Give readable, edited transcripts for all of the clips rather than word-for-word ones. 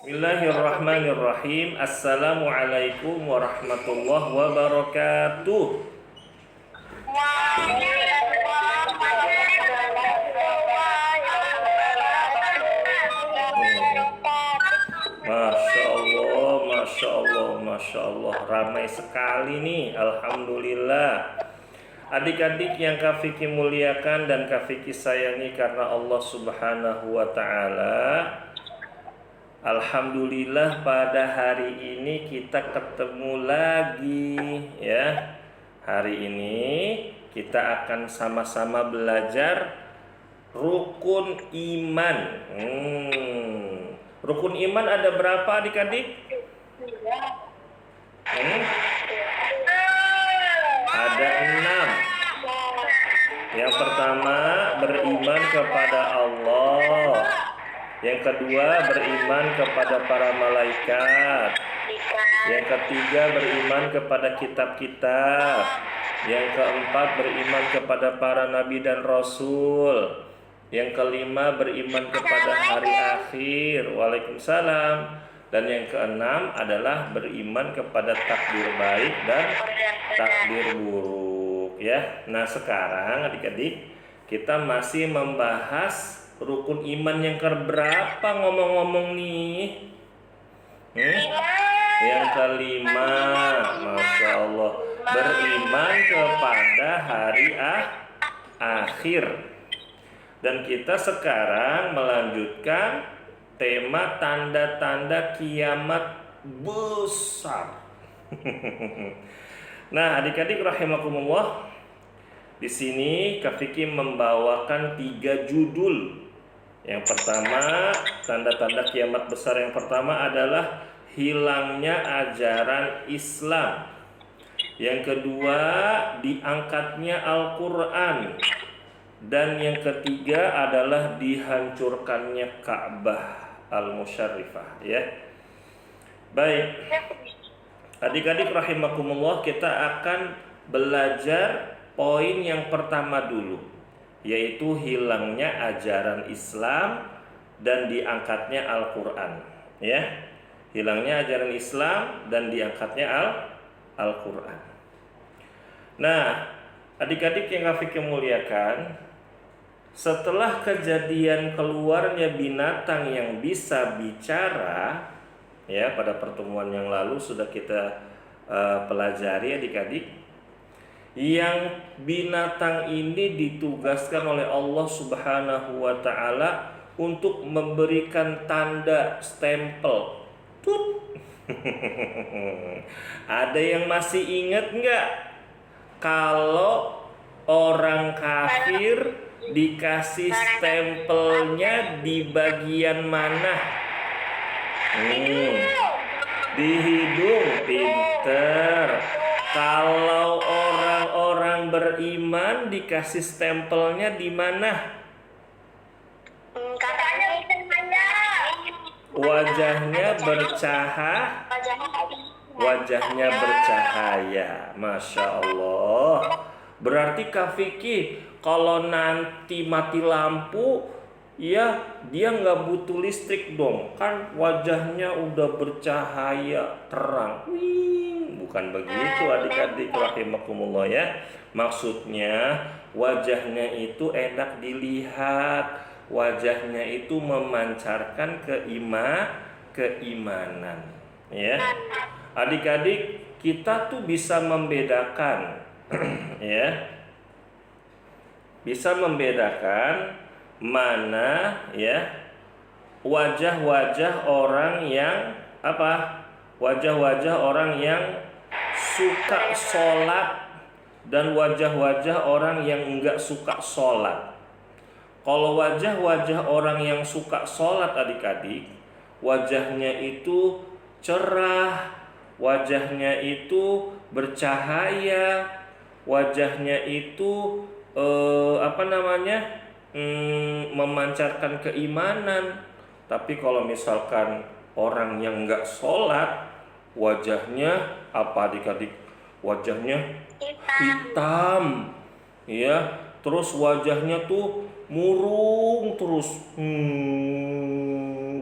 Bismillahirrahmanirrahim. Assalamualaikum warahmatullahi wabarakatuh. Masya Allah, Masya Allah, Masya Allah. Ramai sekali nih, Alhamdulillah. Adik-adik yang Kak Vicky muliakan dan Kak Vicky sayangi karena Allah Subhanahu wa Ta'ala, alhamdulillah pada hari ini kita ketemu lagi ya. Hari ini kita akan sama-sama belajar rukun iman. Rukun iman ada berapa adik-adik? Ada 6. Yang pertama, beriman kepada Allah. Yang kedua, beriman kepada para malaikat. Yang ketiga, beriman kepada kitab-kitab. Yang keempat, beriman kepada para nabi dan rasul. Yang kelima, beriman kepada hari akhir. Waalaikumsalam. Dan yang keenam adalah beriman kepada takdir baik dan takdir buruk ya. Nah, sekarang adik-adik kita masih membahas rukun iman yang keberapa ngomong-ngomong nih? Yang kelima. Masya Allah, beriman kepada hari akhir. Dan kita sekarang melanjutkan tema tanda-tanda kiamat besar. Nah, adik-adik rahimakumullah, di sini Kak Vicky membawakan 3 judul. Yang pertama, tanda-tanda kiamat besar yang pertama adalah hilangnya ajaran Islam. Yang kedua, diangkatnya Al-Quran. Dan yang ketiga adalah dihancurkannya Ka'bah Al-Musyarrifah ya. Baik, adik-adik rahimakumullah, kita akan belajar poin yang pertama dulu, yaitu hilangnya ajaran Islam dan diangkatnya Al-Quran ya. Hilangnya ajaran Islam dan diangkatnya Al-Quran. Nah, adik-adik yang Kak Vicky muliakan, setelah kejadian keluarnya binatang yang bisa bicara ya, pada pertemuan yang lalu sudah kita pelajari adik-adik, yang binatang ini ditugaskan oleh Allah Subhanahu wa Ta'ala untuk memberikan tanda stempel. Tut. Ada yang masih ingat nggak kalau orang kafir dikasih stempelnya di bagian mana? Di hidung. Pinter. Kalau orang-orang beriman dikasih stempelnya di mana? Wajahnya bercahaya. Masya Allah. Berarti Kak Vicky kalau nanti mati lampu ya, dia nggak butuh listrik dong, kan wajahnya udah bercahaya terang. Bukan begitu adik-adik rahimakumullah ya. Maksudnya wajahnya itu enak dilihat, wajahnya itu memancarkan keimanan ya. Adik-adik, kita tuh bisa membedakan ya, bisa membedakan mana ya wajah-wajah orang yang apa? Wajah-wajah orang yang suka sholat dan wajah-wajah orang yang enggak suka sholat. Kalau wajah-wajah orang yang suka sholat adik-adik, wajahnya itu cerah, wajahnya itu bercahaya, wajahnya itu memancarkan keimanan. Tapi kalau misalkan orang yang nggak sholat, wajahnya apa adik-adik? Wajahnya hitam ya, terus wajahnya tuh murung terus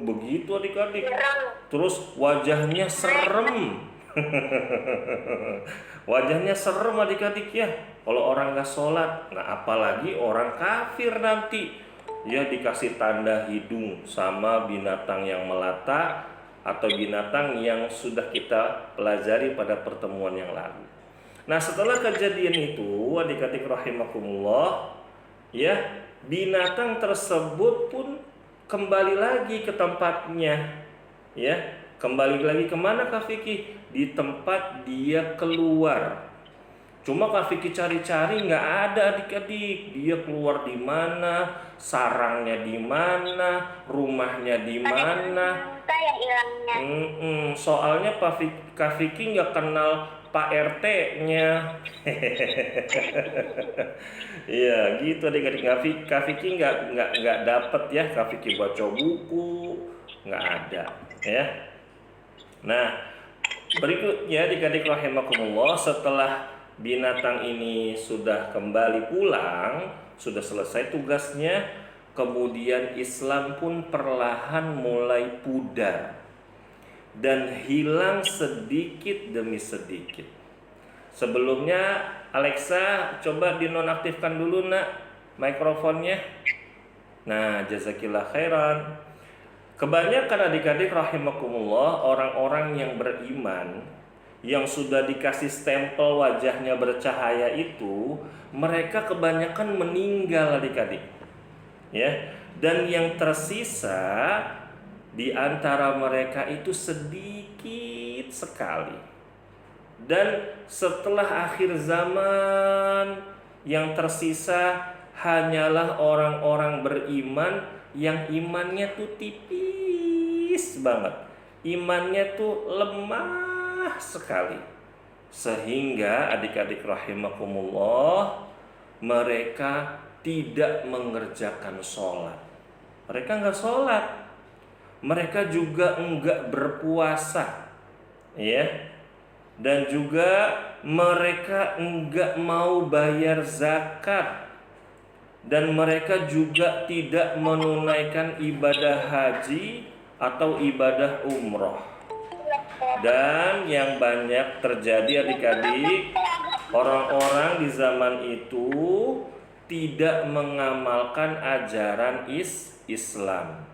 begitu adik-adik. Terus wajahnya serem. Wajahnya serem adik-adik ya. Kalau orang nggak sholat, nah apalagi orang kafir nanti, ya dikasih tanda hidung sama binatang yang melata atau binatang yang sudah kita pelajari pada pertemuan yang lalu. Nah setelah kejadian itu adik-adik rahimakumullah, ya binatang tersebut pun kembali lagi ke tempatnya, ya kembali lagi kemana Kak Vicky? Di tempat dia keluar. Cuma Kak Vicky cari-cari nggak ada adik-adik. Dia keluar di mana, sarangnya di mana, rumahnya di mana. Soalnya Kak Vicky nggak kenal Pak RT-nya. Iya gitu adik-adik. Kak Vicky nggak dapet ya. Kak Vicky baca buku nggak ada ya. Nah berikutnya adik-adik rahimakumullah, setelah binatang ini sudah kembali pulang, sudah selesai tugasnya, kemudian Islam pun perlahan mulai pudar dan hilang sedikit demi sedikit. Sebelumnya Alexa coba dinonaktifkan dulu nak mikrofonnya. Nah jazakillah khairan. Kebanyakan adik-adik rahimakumullah, orang-orang yang beriman yang sudah dikasih stempel wajahnya bercahaya itu, mereka kebanyakan meninggal adik-adik. Ya, dan yang tersisa di antara mereka itu sedikit sekali. Dan setelah akhir zaman, yang tersisa hanyalah orang-orang beriman yang imannya tuh tipis banget, imannya tuh lemah sekali, sehingga adik-adik rahimakumullah mereka tidak mengerjakan sholat. Mereka nggak sholat, mereka juga enggak berpuasa, ya, dan juga mereka enggak mau bayar zakat. Dan mereka juga tidak menunaikan ibadah haji atau ibadah umroh. Dan yang banyak terjadi adik-adik, orang-orang di zaman itu tidak mengamalkan ajaran Islam.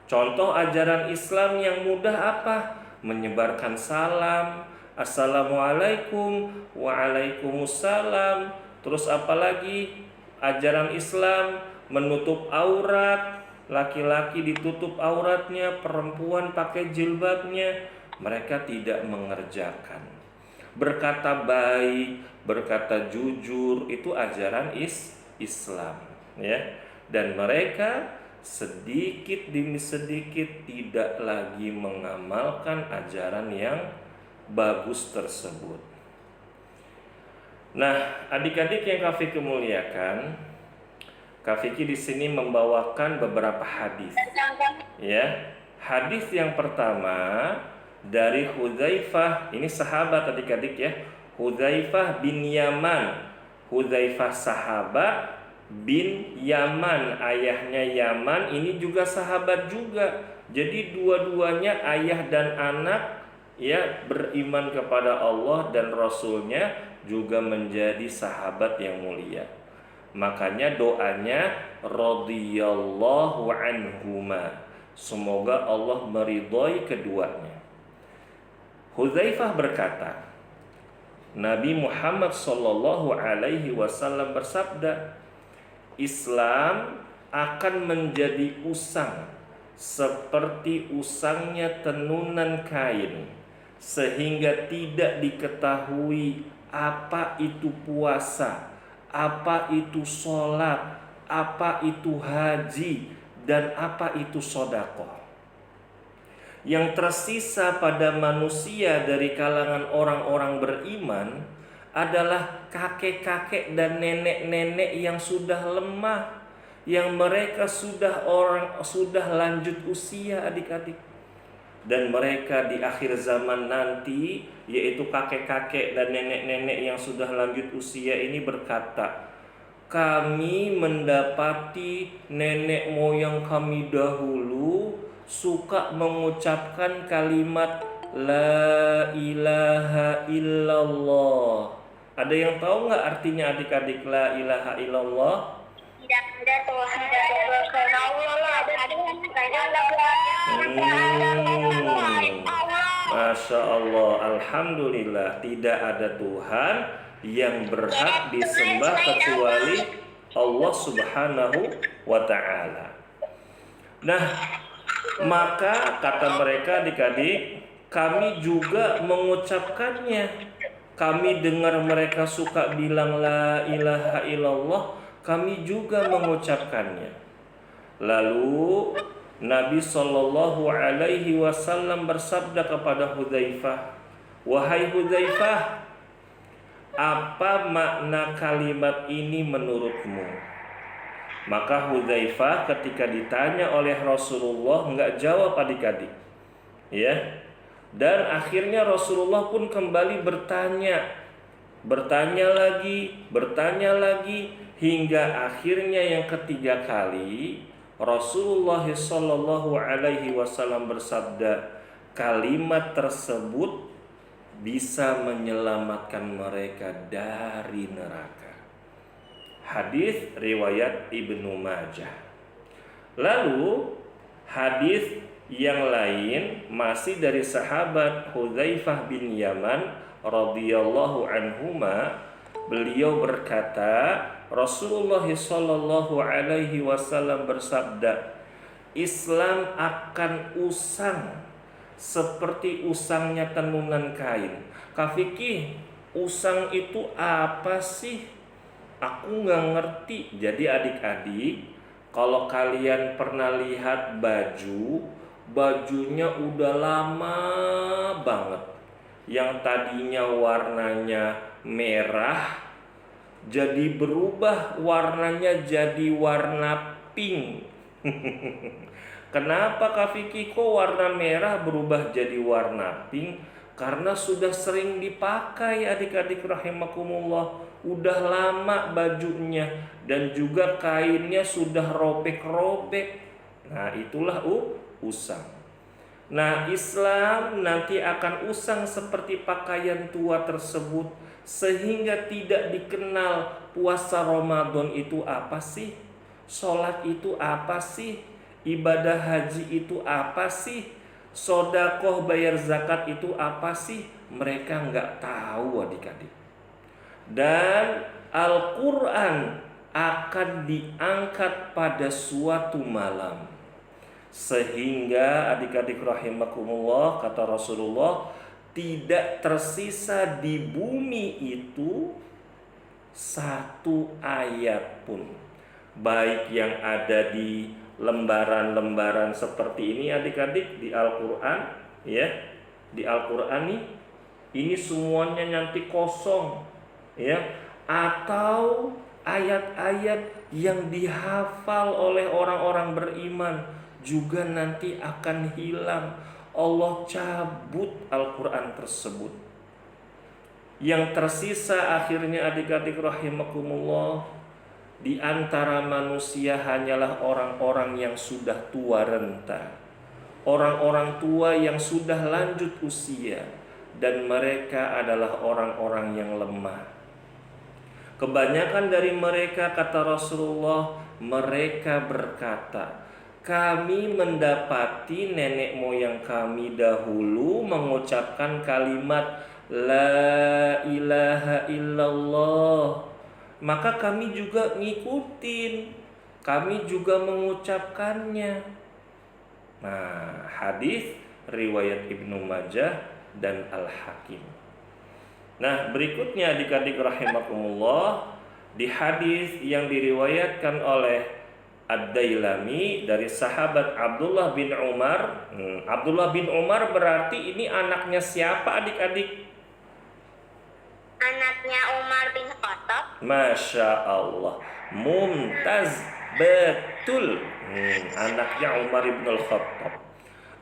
Contoh ajaran Islam yang mudah apa? Menyebarkan salam, assalamualaikum, waalaikumsalam. Terus apalagi? Ajaran Islam menutup aurat, laki-laki ditutup auratnya, perempuan pakai jilbabnya. Mereka tidak mengerjakan. Berkata baik, berkata jujur, itu ajaran Islam, ya. Dan mereka sedikit demi sedikit tidak lagi mengamalkan ajaran yang bagus tersebut. Nah, adik-adik yang Kak Vicky muliakan, Kak Vicky di sini membawakan beberapa hadis. Ya, hadis yang pertama dari Hudzaifah, ini sahabat adik-adik ya, Hudzaifah bin Yaman. Hudzaifah sahabat bin Yaman, ayahnya Yaman, ini juga sahabat juga. Jadi dua-duanya ayah dan anak ya beriman kepada Allah dan Rasulnya, juga menjadi sahabat yang mulia. Makanya doanya radhiyallahu anhuma, semoga Allah meridhoi keduanya. Hudzaifah berkata, Nabi Muhammad sallallahu alaihi wasallam bersabda, Islam akan menjadi usang seperti usangnya tenunan kain, sehingga tidak diketahui apa itu puasa, apa itu sholat, apa itu haji, dan apa itu sedekah. Yang tersisa pada manusia dari kalangan orang-orang beriman adalah kakek-kakek dan nenek-nenek yang sudah lemah, yang mereka sudah lanjut usia adik-adik. Dan mereka di akhir zaman nanti, yaitu kakek-kakek dan nenek-nenek yang sudah lanjut usia ini berkata, kami mendapati nenek moyang kami dahulu suka mengucapkan kalimat La ilaha illallah. Ada yang tahu nggak artinya adik-adik La ilaha illallah? Tidak ada Tuhan selain Allah. Masya Allah, Alhamdulillah, tidak ada Tuhan yang berhak disembah kecuali Allah Subhanahu wa Ta'ala. Nah, maka kata mereka adik-adik, kami juga mengucapkannya. Kami dengar mereka suka bilang La ilaha illallah, kami juga mengucapkannya. Lalu Nabi Shallallahu Alaihi Wasallam bersabda kepada Hudzaifah, wahai Hudzaifah, apa makna kalimat ini menurutmu? Maka Hudzaifah ketika ditanya oleh Rasulullah nggak jawab adik-adik, ya. Dan akhirnya Rasulullah pun kembali bertanya lagi, hingga akhirnya yang ketiga kali Rasulullah Shallallahu Alaihi Wasallam bersabda, kalimat tersebut bisa menyelamatkan mereka dari neraka. Hadis riwayat Ibnu Majah. Lalu hadis yang lain masih dari sahabat Hudzaifah bin Yaman radhiyallahu anhuma, beliau berkata, Rasulullah Shallallahu Alaihi Wasallam bersabda, Islam akan usang seperti usangnya tenunan kain. Kak Fikih, usang itu apa sih? Aku nggak ngerti. Jadi adik-adik, kalau kalian pernah lihat bajunya udah lama banget, yang tadinya warnanya merah jadi berubah warnanya jadi warna pink. Kenapa Kak Vicky kok warna merah berubah jadi warna pink? Karena sudah sering dipakai adik-adik rahimakumullah, udah lama bajunya dan juga kainnya sudah robek-robek. Nah, itulah usang. Nah, Islam nanti akan usang seperti pakaian tua tersebut, sehingga tidak dikenal puasa Ramadan itu apa sih, sholat itu apa sih, ibadah haji itu apa sih, sodakoh bayar zakat itu apa sih. Mereka nggak tahu adik-adik. Dan Al-Quran akan diangkat pada suatu malam, sehingga adik-adik rahimakumullah, kata Rasulullah, tidak tersisa di bumi itu satu ayat pun, baik yang ada di lembaran-lembaran seperti ini adik-adik di Al-Quran, ya, di Al-Quran ini semuanya nanti kosong, ya, atau ayat-ayat yang dihafal oleh orang-orang beriman juga nanti akan hilang. Allah cabut Al-Quran tersebut. Yang tersisa akhirnya adik-adik rahimakumullah, di antara manusia hanyalah orang-orang yang sudah tua renta, orang-orang tua yang sudah lanjut usia, dan mereka adalah orang-orang yang lemah. Kebanyakan dari mereka, kata Rasulullah, mereka berkata, kami mendapati nenek moyang kami dahulu mengucapkan kalimat La ilaha illallah, maka kami juga ngikutin, kami juga mengucapkannya. Nah, hadis riwayat Ibnu Majah dan Al-Hakim. Nah, berikutnya adik-adik rahimakumullah, di hadis yang diriwayatkan oleh Ad-Dailami dari sahabat Abdullah bin Umar. Abdullah bin Umar berarti ini anaknya siapa adik-adik? Anaknya Umar bin Khattab. Masya Allah, mumtaz, betul. Anaknya Umar bin Khattab.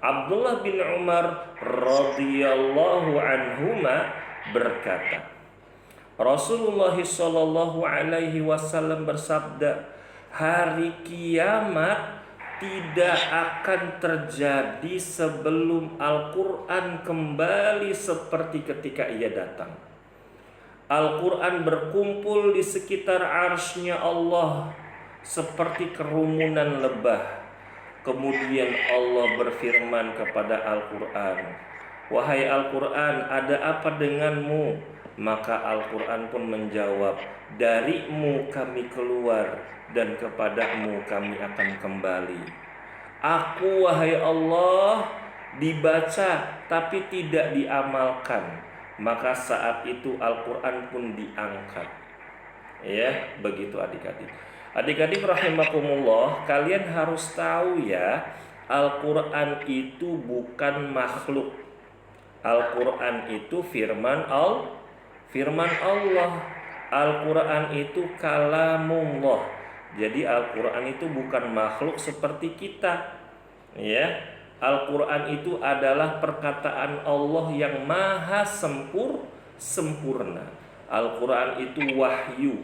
Abdullah bin Umar radhiyallahu anhuma berkata, Rasulullah Shallallahu Alaihi Wasallam bersabda, hari kiamat tidak akan terjadi sebelum Al-Quran kembali seperti ketika ia datang. Al-Quran berkumpul di sekitar arsy-Nya Allah seperti kerumunan lebah. Kemudian Allah berfirman kepada Al-Quran, "Wahai Al-Quran, ada apa denganmu?" Maka Al-Quran pun menjawab, "Darimu kami keluar dan kepadamu kami akan kembali." Aku, wahai Allah, dibaca tapi tidak diamalkan. Maka saat itu Al-Quran pun diangkat. Ya, begitu adik-adik. Adik-adik rahimakumullah, kalian harus tahu ya, Al-Quran itu bukan makhluk. Al-Quran itu firman Allah. Al-Quran itu kalamullah. Jadi Al-Quran itu bukan makhluk seperti kita. Ya, Al-Quran itu adalah perkataan Allah yang maha sempurna. Al-Quran itu wahyu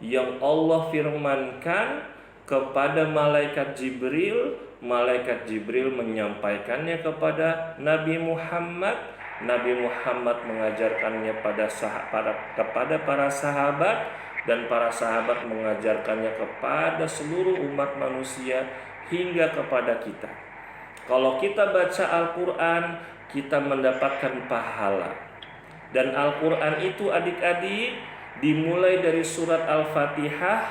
yang Allah firmankan kepada malaikat Jibril. Malaikat Jibril menyampaikannya kepada Nabi Muhammad. Nabi Muhammad mengajarkannya kepada para sahabat, dan para sahabat mengajarkannya kepada seluruh umat manusia hingga kepada kita. Kalau kita baca Al-Quran, kita mendapatkan pahala. Dan Al-Quran itu adik-adik dimulai dari surat Al-Fatihah,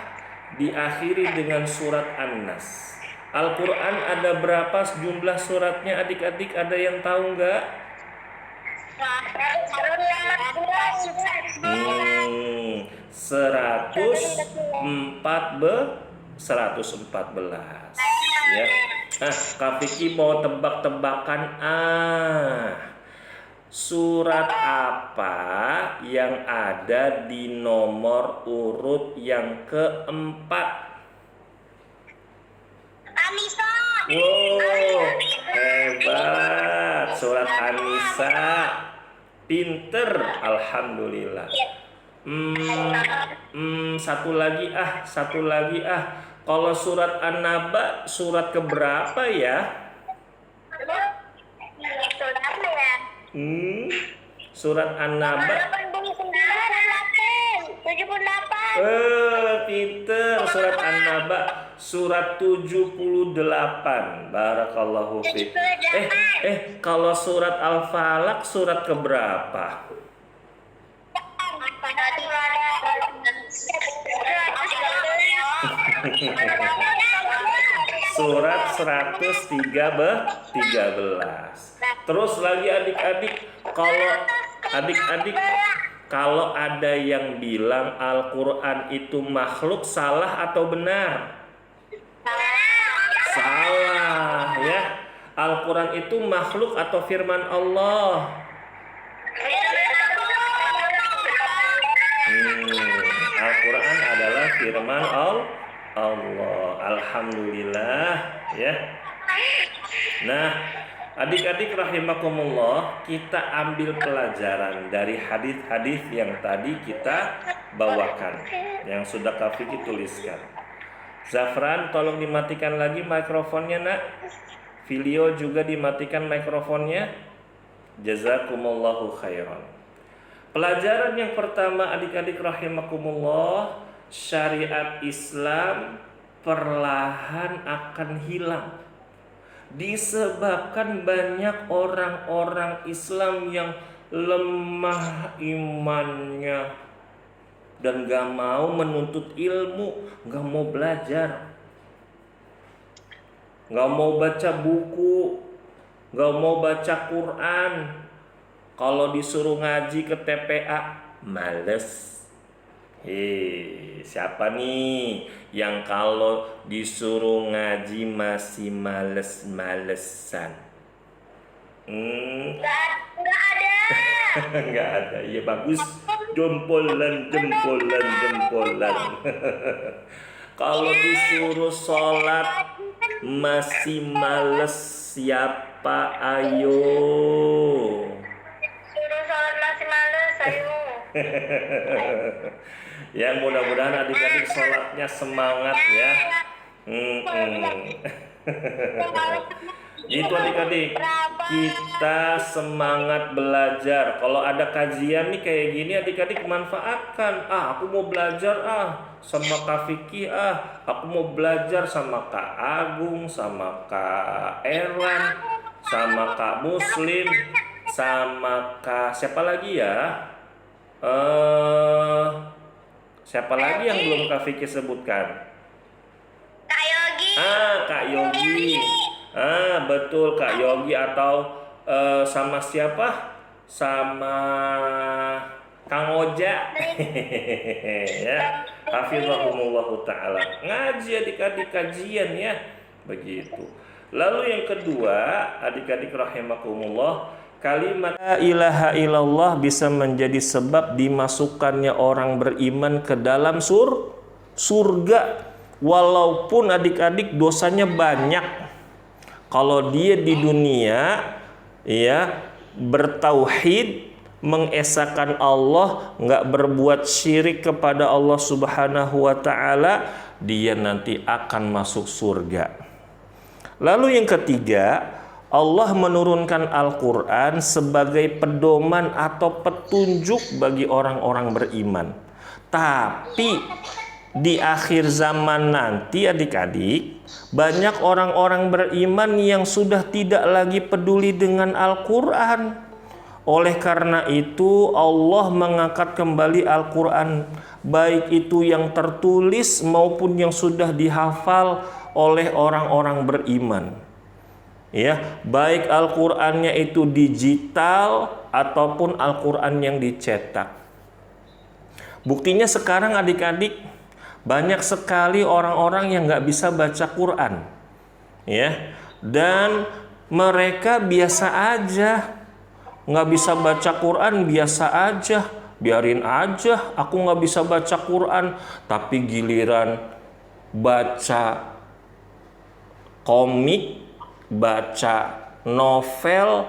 diakhiri dengan surat An-Nas. Al-Quran ada berapa jumlah suratnya adik-adik? Ada yang tahu nggak? 114 ya. Kak Vicky mau tebak-tebakan surat apa yang ada di nomor urut yang keempat? Anissa. Wow, hebat, surat An-Nisa. Pinter, alhamdulillah. Satu lagi. Kalau surat An-Naba surat keberapa ya? Surat An-Naba 78. Pinter, surat An-Naba surat 78. Barakallahu fiik. Kalau surat Al-Falaq surat keberapa? Surat 113. Terus lagi adik-adik, kalau ada yang bilang Al-Quran itu makhluk, salah atau benar? Salah ya. Al-Quran itu makhluk atau firman Allah? Al-Quran adalah firman Allah. Alhamdulillah ya. Nah, adik-adik rahimakumullah, kita ambil pelajaran dari hadis-hadis yang tadi kita bawakan, yang sudah Kak Vicky tuliskan. Zafran, tolong dimatikan lagi mikrofonnya, nak. Video juga dimatikan mikrofonnya. Jazakumullahu khairan. Pelajaran yang pertama adik-adik rahimakumullah, syariat Islam perlahan akan hilang disebabkan banyak orang-orang Islam yang lemah imannya dan gak mau menuntut ilmu, gak mau belajar, gak mau baca buku, gak mau baca Quran. Kalau disuruh ngaji ke TPA, males. Siapa nih yang kalau disuruh ngaji masih males-malesan? Nggak ada. Nggak ada. Ya bagus. Jempolan. Kalau disuruh sholat masih males, siapa? Ayo. Suruh sholat masih males, ayo. Ya, mudah-mudahan adik-adik sholatnya semangat ya. Gitu adik-adik, kita semangat belajar. Kalau ada kajian nih kayak gini, adik-adik manfaatkan. Aku mau belajar sama Kak Vicky, aku mau belajar sama Kak Agung, sama Kak Erwan, sama Kak Muslim, sama Kak siapa lagi ya? Siapa lagi yang belum Kak Vicky sebutkan? Kak Yogi. Kak Yogi. Betul Kak Yogi, atau sama siapa? Sama Kang Oja. Ya, hafizahumullahu taala. Ngaji adik-adik, kajian ya. Begitu. Lalu yang kedua, adik-adik rahimakumullah, kalimat la ilaha illallah bisa menjadi sebab dimasukkannya orang beriman ke dalam surga. Walaupun adik-adik dosanya banyak. Kalau dia di dunia ya bertauhid, mengesahkan Allah, nggak berbuat syirik kepada Allah Subhanahu wa taala, dia nanti akan masuk surga. Lalu yang ketiga, Allah menurunkan Al-Qur'an sebagai pedoman atau petunjuk bagi orang-orang beriman. Tapi di akhir zaman nanti adik-adik, banyak orang-orang beriman yang sudah tidak lagi peduli dengan Al-Quran. Oleh karena itu Allah mengangkat kembali Al-Quran, baik itu yang tertulis maupun yang sudah dihafal oleh orang-orang beriman. Ya, baik Al-Qur'annya itu digital ataupun Al-Qur'an yang dicetak. Buktinya sekarang adik-adik, banyak sekali orang-orang yang nggak bisa baca Quran, ya, dan mereka biasa aja, nggak bisa baca Quran, biasa aja, biarin aja, aku nggak bisa baca Quran. Tapi giliran baca komik, baca novel,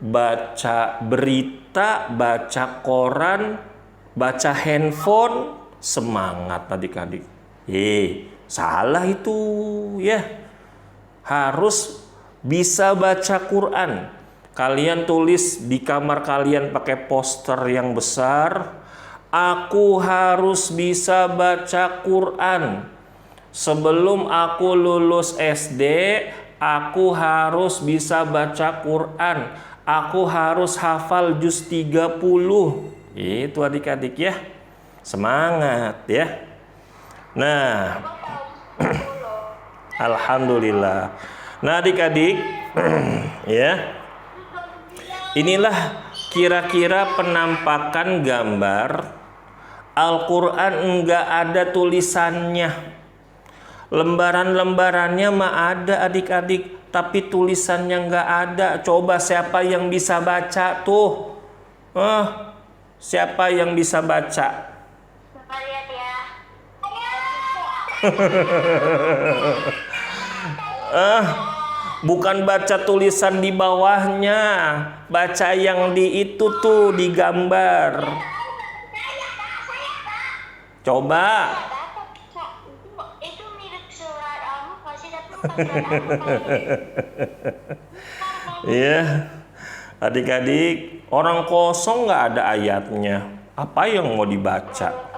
baca berita, baca koran, baca handphone, semangat adik-adik. Salah itu ya. Harus bisa baca Quran. Kalian tulis di kamar kalian pakai poster yang besar, aku harus bisa baca Quran. Sebelum aku lulus SD, aku harus bisa baca Quran. Aku harus hafal juz 30. Itu adik-adik ya. Semangat ya. Nah, alhamdulillah. Nah adik-adik, ya, inilah kira-kira penampakan gambar Al-Quran. Enggak ada tulisannya. Lembaran-lembarannya mah ada adik-adik, tapi tulisannya enggak ada. Coba siapa yang bisa baca tuh? Siapa yang bisa baca? Lihat ya. Bukan baca tulisan di bawahnya, baca yang di itu tuh, di gambar. Coba. Itu mirip surat Al-Mulk sih, tapi bukan surat Al-Mulk. Iya. Adik-adik, orang kosong nggak ada ayatnya. Apa yang mau dibaca?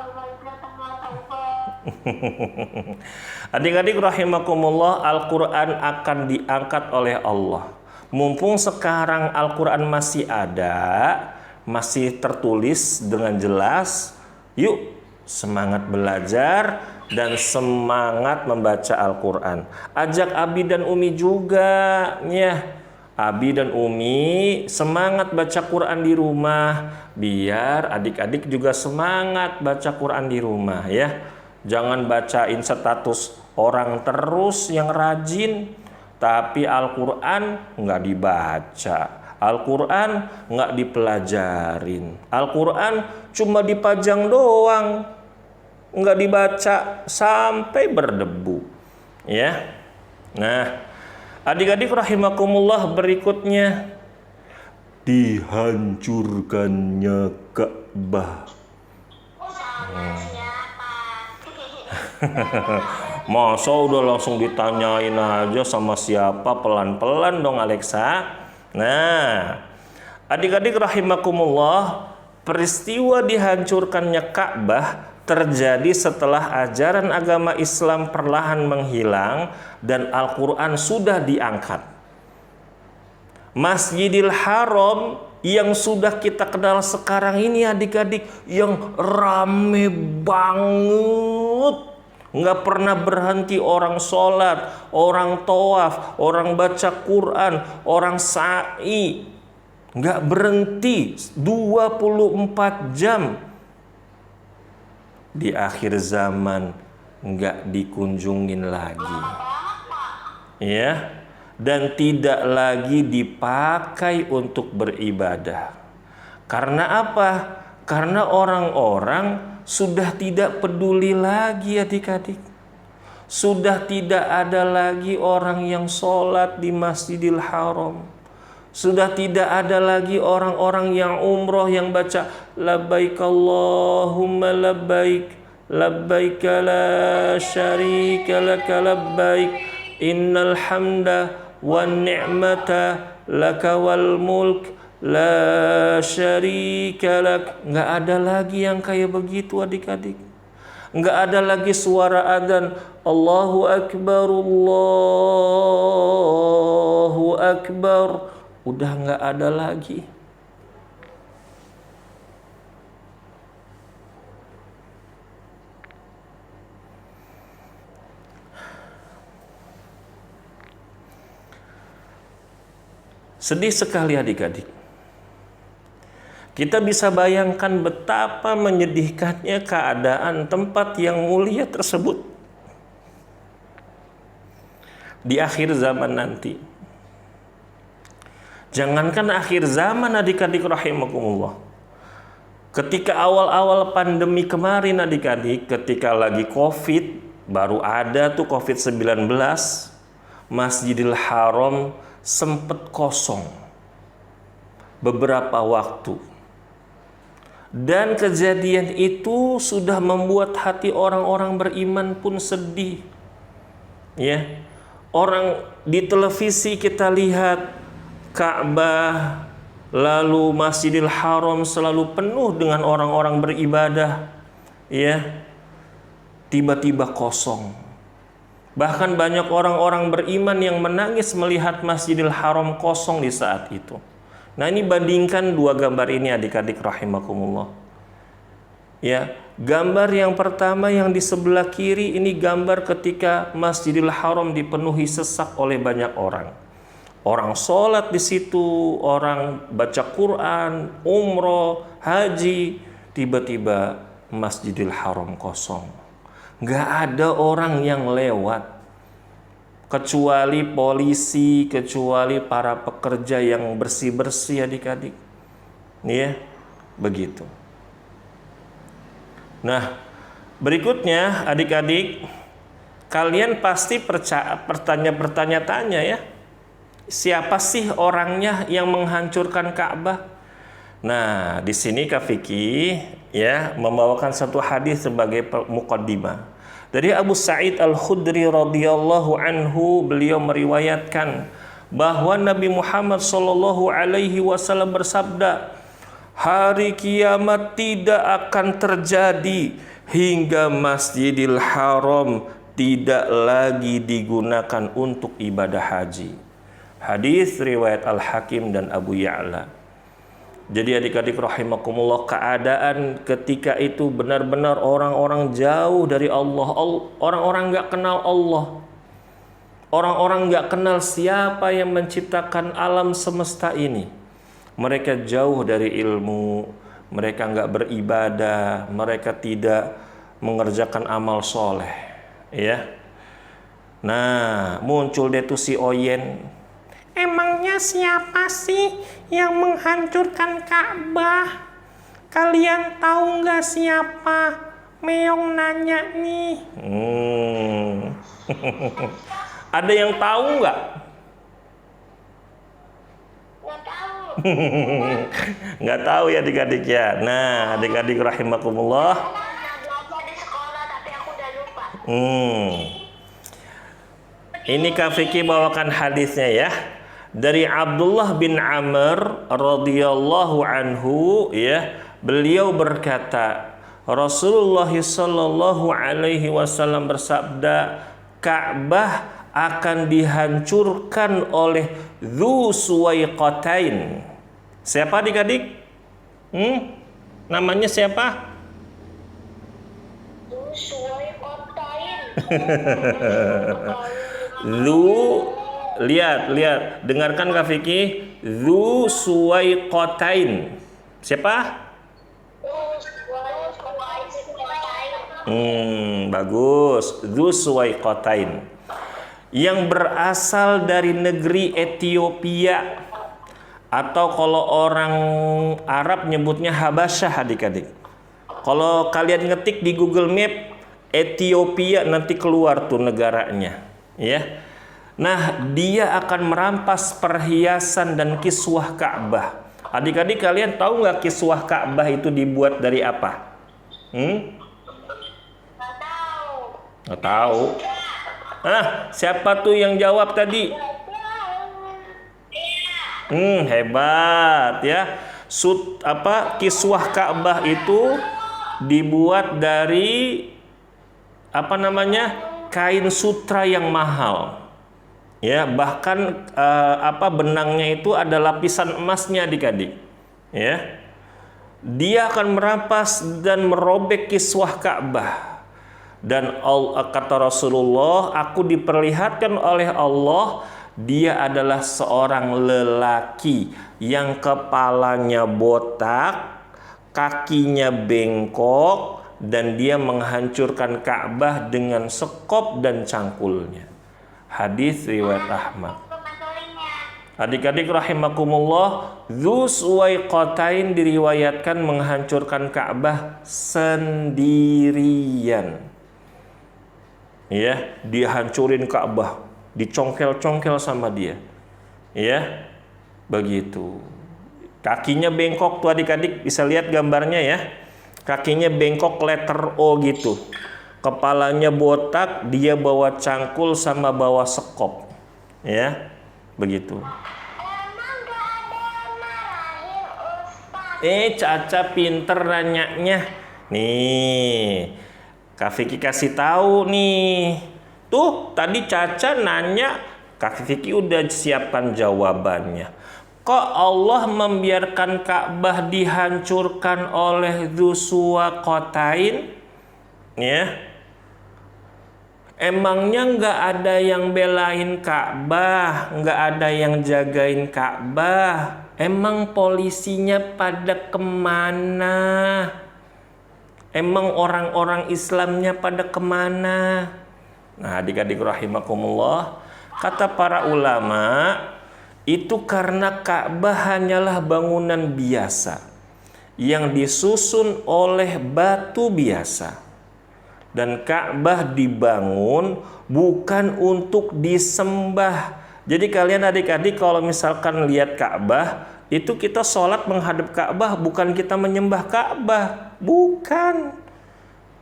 Adik-adik rahimakumullah, Al-Quran akan diangkat oleh Allah. Mumpung sekarang Al-Quran masih ada, masih tertulis dengan jelas, yuk semangat belajar dan semangat membaca Al-Quran. Ajak Abi dan Umi juga ya. Abi dan Umi semangat baca Quran di rumah, biar adik-adik juga semangat baca Quran di rumah ya. Jangan bacain status orang terus yang rajin, tapi Al-Quran nggak dibaca, Al-Quran nggak dipelajarin, Al-Quran cuma dipajang doang, nggak dibaca sampai berdebu ya. Nah adik-adik rahimakumullah, berikutnya dihancurkannya Ka'bah. Masa udah langsung ditanyain aja sama siapa, pelan-pelan dong Alexa. Nah, adik-adik rahimakumullah, peristiwa dihancurkannya Ka'bah terjadi setelah ajaran agama Islam perlahan menghilang dan Al-Quran sudah diangkat. Masjidil Haram yang sudah kita kenal sekarang ini adik-adik, yang rame banget, nggak pernah berhenti orang sholat, orang tawaf, orang baca Quran, orang sa'i, nggak berhenti 24 jam. Di akhir zaman nggak dikunjungin lagi, ya, dan tidak lagi dipakai untuk beribadah. Karena apa? Karena orang-orang sudah tidak peduli lagi adik-adik. Sudah tidak ada lagi orang yang sholat di Masjidil Haram. Sudah tidak ada lagi orang-orang yang umroh yang baca labbaik Allahumma labbaik, labbaik la syarika laka labbaik, innal hamda wan ni'mata laka wal mulk la syarika lak. Nggak ada lagi yang kayak begitu adik-adik. Nggak ada lagi suara adzan Allahu Akbar, Allahu Akbar. Udah nggak ada lagi. Sedih sekali adik-adik. Kita bisa bayangkan betapa menyedihkannya keadaan tempat yang mulia tersebut di akhir zaman nanti. Jangankan akhir zaman adik-adik rahimakumullah. Ketika awal-awal pandemi kemarin adik-adik, ketika lagi Covid, baru ada tuh Covid-19, Masjidil Haram sempat kosong beberapa waktu. Dan kejadian itu sudah membuat hati orang-orang beriman pun sedih. Ya. Orang di televisi kita lihat Ka'bah, lalu Masjidil Haram selalu penuh dengan orang-orang beribadah, ya, tiba-tiba kosong. Bahkan banyak orang-orang beriman yang menangis melihat Masjidil Haram kosong di saat itu. Nah, ini bandingkan dua gambar ini adik-adik rahimakumullah. Ya, gambar yang pertama yang di sebelah kiri ini gambar ketika Masjidil Haram dipenuhi sesak oleh banyak orang. Orang sholat di situ, orang baca Quran, umroh, haji, tiba-tiba Masjidil Haram kosong. Nggak ada orang yang lewat, kecuali polisi, kecuali para pekerja yang bersih-bersih adik-adik. Ya, begitu. Nah, berikutnya adik-adik, kalian pasti bertanya-tanya ya, siapa sih orangnya yang menghancurkan Ka'bah? Nah, di sini Kak Vicky ya membawakan satu hadis sebagai muqaddimah. Dari Abu Sa'id Al-Khudri radhiyallahu anhu, beliau meriwayatkan bahwa Nabi Muhammad sallallahu alaihi wasallam bersabda, hari kiamat tidak akan terjadi hingga Masjidil Haram tidak lagi digunakan untuk ibadah haji. Hadis riwayat Al-Hakim dan Abu Ya'la. Jadi adik-adik rahimakumullah, keadaan ketika itu benar-benar orang-orang jauh dari Allah. Orang-orang gak kenal Allah. Orang-orang gak kenal siapa yang menciptakan alam semesta ini. Mereka jauh dari ilmu. Mereka gak beribadah. Mereka tidak mengerjakan amal soleh. Ya. Nah, muncul deh tuh si Oyen. Emangnya siapa sih yang menghancurkan Ka'bah? Kalian tahu nggak siapa? Meong nanya nih. Ada yang tahu nggak? Nggak tahu. Nggak tahu ya adik-adik ya. Nah, adik-adik rahimakumullah. Pernah belajar di sekolah tapi aku udah lupa. Ini Kak Vicky bawakan hadisnya ya. Dari Abdullah bin Amr radhiyallahu anhu ya, beliau berkata, Rasulullah sallallahu alaihi wasallam bersabda, Ka'bah akan dihancurkan oleh Dzu Suwaiqatain. Siapa adik-adik? Namanya siapa? Lihat, dengarkan Kak Vicky. Dzu Suwaiqatain. Siapa? Bagus. Dzu Suwaiqatain. Yang berasal dari negeri Ethiopia, atau kalau orang Arab nyebutnya Habasyah adik-adik. Kalau kalian ngetik di Google Map Ethiopia nanti keluar tuh negaranya, ya. Nah, dia akan merampas perhiasan dan kiswah Ka'bah. Adik-adik kalian tahu nggak kiswah Ka'bah itu dibuat dari apa? Nggak tahu. Siapa tuh yang jawab tadi? Hebat ya. Kiswah Ka'bah itu dibuat dari kain sutra yang mahal. Ya, bahkan benangnya itu ada lapisan emasnya adik-adik. Ya. Dia akan merampas dan merobek kiswah Ka'bah. Dan kata Rasulullah, aku diperlihatkan oleh Allah, dia adalah seorang lelaki yang kepalanya botak, kakinya bengkok, dan dia menghancurkan Ka'bah dengan sekop dan cangkulnya. Hadis riwayat Ahmad. Adik-adik rahimakumullah, Dzu Suwaiqatain diriwayatkan menghancurkan Ka'bah sendirian. Ya, dia hancurin Ka'bah, dicongkel-congkel sama dia. Ya, begitu. Kakinya bengkok tuh adik-adik, bisa lihat gambarnya ya. Kakinya bengkok letter O gitu. Kepalanya botak, dia bawa cangkul sama bawa sekop. Ya, begitu. Caca pinter nanyanya. Nih, Kak Vicky kasih tahu nih. Tuh, tadi Caca nanya, Kak Vicky udah siapkan jawabannya. Kok Allah membiarkan Ka'bah dihancurkan oleh Dzu Suwaiqatain? Ya. Emangnya nggak ada yang belain Ka'bah, nggak ada yang jagain Ka'bah? Emang polisinya pada kemana? Emang orang-orang Islamnya pada kemana? Nah, adik-adik rahimakumullah, kata para ulama, itu karena Ka'bah hanyalah bangunan biasa yang disusun oleh batu biasa. Dan Ka'bah dibangun bukan untuk disembah. Jadi kalian adik-adik kalau misalkan lihat Ka'bah, itu kita sholat menghadap Ka'bah, bukan kita menyembah Ka'bah. Bukan.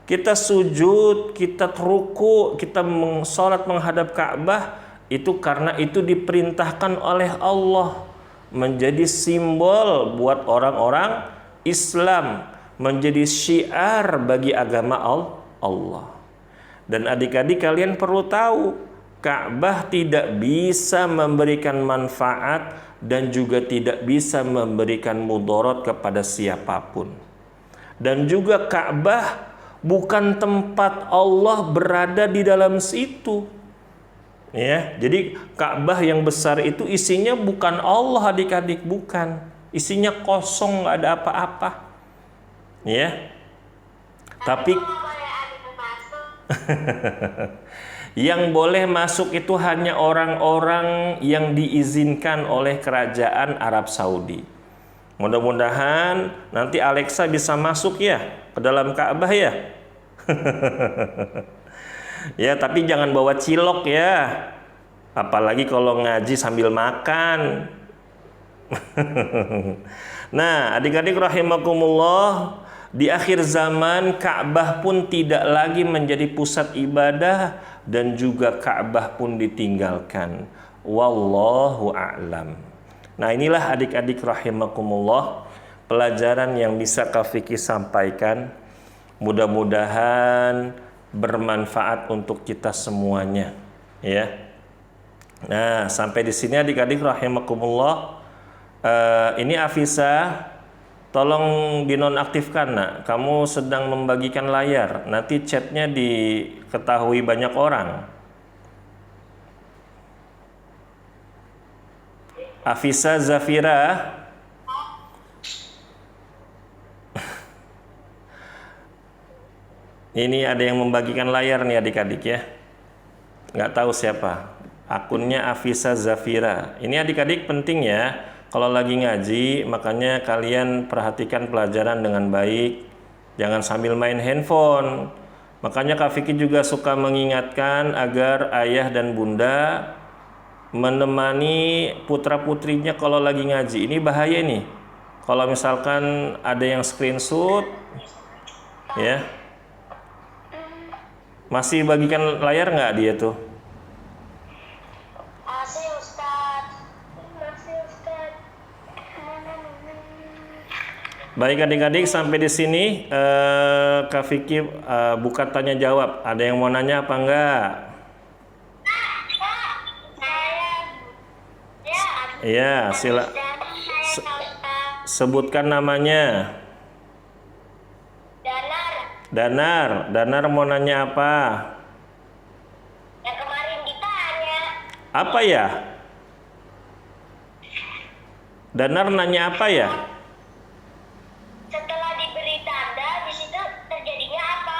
Kita sujud, kita ruku, kita sholat menghadap Ka'bah, itu karena itu diperintahkan oleh Allah. Menjadi simbol buat orang-orang Islam. Menjadi syiar bagi agama Allah. Dan adik-adik kalian perlu tahu, Ka'bah tidak bisa memberikan manfaat dan juga tidak bisa memberikan mudarat kepada siapapun. Dan juga Ka'bah bukan tempat Allah berada di dalam situ. Ya, jadi Ka'bah yang besar itu isinya bukan Allah adik-adik, bukan. Isinya kosong, nggak ada apa-apa. Ya. Tapi yang boleh masuk itu hanya orang-orang yang diizinkan oleh kerajaan Arab Saudi. Mudah-mudahan nanti Alexa bisa masuk ya ke dalam Ka'bah ya. Ya, tapi jangan bawa cilok ya. Apalagi kalau ngaji sambil makan. Nah, adik-adik rahimakumullah, Di akhir zaman Ka'bah pun tidak lagi menjadi pusat ibadah dan juga Ka'bah pun ditinggalkan. Wallahu a'lam. Nah, inilah adik-adik rahimakumullah pelajaran yang bisa Kak Fikri sampaikan. Mudah-mudahan bermanfaat untuk kita semuanya, ya. Nah, sampai di sini adik-adik rahimakumullah. Ini Afisa, tolong dinonaktifkan, nak. Kamu sedang membagikan layar. Nanti chatnya diketahui banyak orang. Afisa Zafira. Ini ada yang membagikan layar nih adik-adik ya. Nggak tahu siapa. Akunnya Afisa Zafira. Ini adik-adik penting ya. Kalau lagi ngaji, makanya kalian perhatikan pelajaran dengan baik. Jangan sambil main handphone. Makanya Kak Fikri juga suka mengingatkan agar ayah dan bunda menemani putra-putrinya kalau lagi ngaji. Ini bahaya nih. Kalau misalkan ada yang screenshot, ya. Masih bagikan layar nggak dia tuh? Masih Ustaz. Baik adik-adik, sampai di sini Kak Fikri buka tanya jawab. Ada yang mau nanya apa enggak? Iya, sebutkan namanya. Danar mau nanya apa? Yang kemarin ditanya. Apa ya? Danar nanya apa ya? Setelah diberi tanda, di situ terjadinya apa?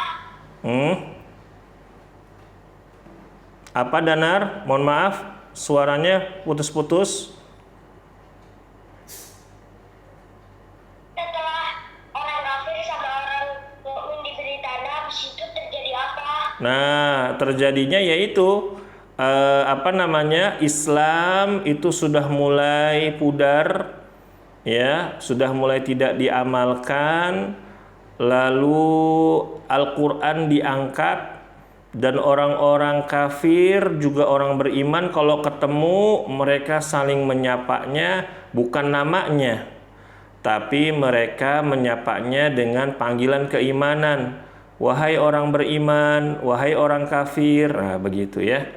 Apa Danar? Mohon maaf, suaranya putus-putus. Setelah orang kafir sama orang mukmin diberi tanda, di situ terjadi apa? Nah, terjadinya yaitu Islam itu sudah mulai pudar, ya, sudah mulai tidak diamalkan, lalu Al-Quran diangkat, dan orang-orang kafir juga orang beriman kalau ketemu mereka saling menyapanya bukan namanya, tapi mereka menyapanya dengan panggilan keimanan. Wahai orang beriman, wahai orang kafir. Nah, begitu ya.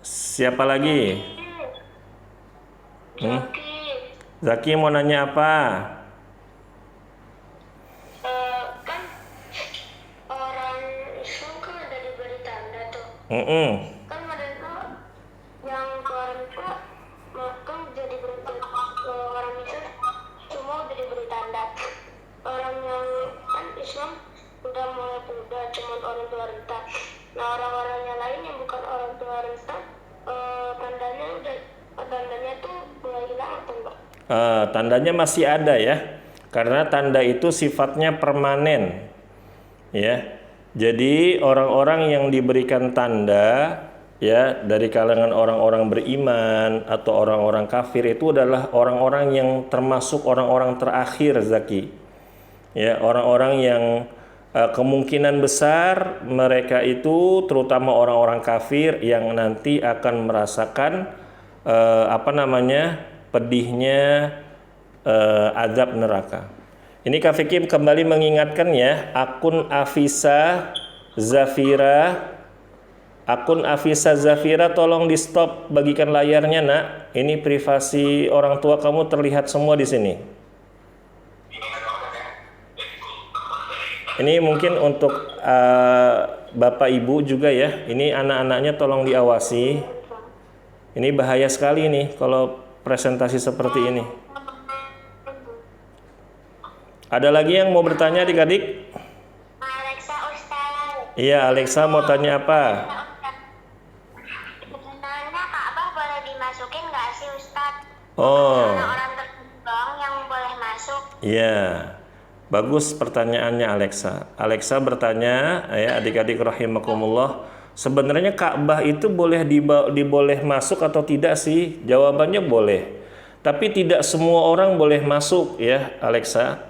Siapa lagi? Zaki mau nanya apa? Kan orang Islam kan ada diberi tanda tuh. Kan mereka yang keluar itu kan jadi beri tanda. Orang Islam semua udah diberi tanda. Orang yang kan Islam udah mulai pudar, cuma orang tua renta. Nah, orang-orang yang lain yang bukan orang tua renta, tandanya tuh mulai hilang atau enggak? Tandanya masih ada ya, karena tanda itu sifatnya permanen, ya. Jadi orang-orang yang diberikan tanda, ya, dari kalangan orang-orang beriman atau orang-orang kafir itu adalah orang-orang yang termasuk orang-orang terakhir, Zaki. Ya, orang-orang yang kemungkinan besar mereka itu terutama orang-orang kafir yang nanti akan merasakan pedihnya azab neraka. Ini Kak Fikri kembali mengingatkan ya, akun Afisa Zafira tolong di stop, bagikan layarnya, nak. Ini privasi orang tua kamu terlihat semua di sini. Ini mungkin untuk Bapak Ibu juga ya. Ini anak-anaknya tolong diawasi. Ini bahaya sekali nih kalau presentasi seperti ini. Ada lagi yang mau bertanya adik-adik? Alexa Ustaz. Iya, Alexa mau tanya apa? Sebenarnya Ka'bah boleh dimasukin nggak sih Ustaz? Oh. Orang tertentu yang boleh masuk. Iya. Bagus pertanyaannya Alexa. Alexa bertanya, ya adik-adik rahimakumullah, sebenarnya Ka'bah itu boleh masuk atau tidak sih? Jawabannya boleh. Tapi tidak semua orang boleh masuk ya Alexa.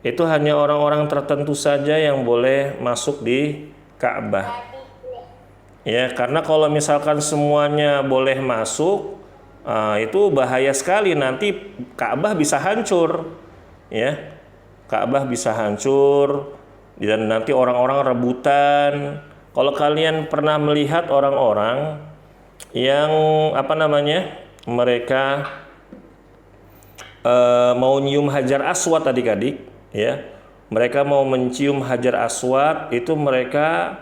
Itu hanya orang-orang tertentu saja yang boleh masuk di Ka'bah. Ya, karena kalau misalkan semuanya boleh masuk, itu bahaya sekali, nanti Ka'bah bisa hancur. Ya, Ka'bah bisa hancur dan nanti orang-orang rebutan. Kalau kalian pernah melihat orang-orang yang mereka mau nyium Hajar Aswad adik-adik, ya, mereka mau mencium Hajar Aswad, itu mereka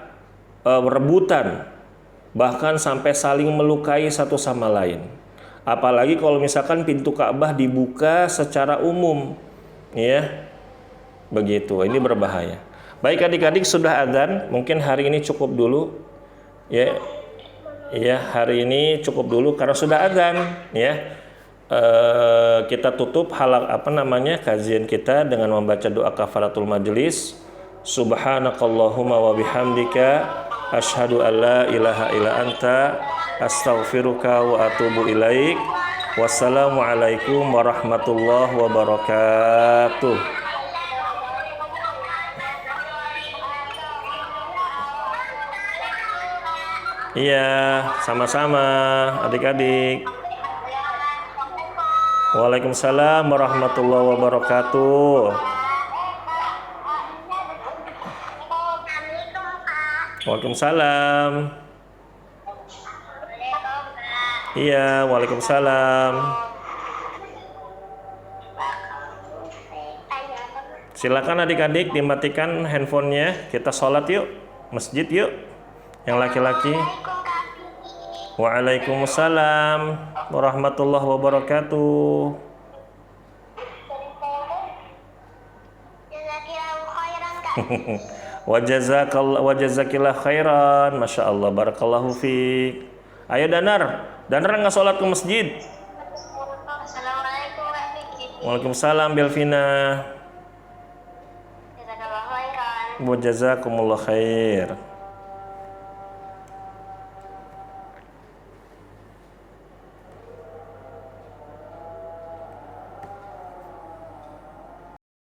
rebutan, bahkan sampai saling melukai satu sama lain. Apalagi kalau misalkan pintu Ka'bah dibuka secara umum, ya, begitu. Ini berbahaya. Baik adik-adik, sudah adzan, mungkin hari ini cukup dulu, ya. Ya, hari ini cukup dulu karena sudah adzan, ya. Kita tutup kajian kita dengan membaca doa kafaratul majelis. Subhanakallahumma wa bihamdika asyhadu an la ilaha illa anta astaghfiruka wa atubu ilaik. Wassalamualaikum warahmatullahi wabarakatuh. Iya, sama-sama adik-adik. Waalaikumsalam warahmatullahi wabarakatuh. Waalaikumsalam. Iya, waalaikumsalam. Silakan adik-adik dimatikan handphonenya. Kita sholat yuk, masjid yuk. Yang laki-laki. Waalaikumsalam warahmatullahi wabarakatuh. Wajazakillah khairan. Masya Allah, barakallahu fiik. Ayo Danar nggak sholat ke masjid? Assalamualaikum Waalaikumsalam Belvina. Jazakallahu khairan. Wajazakumullah khair.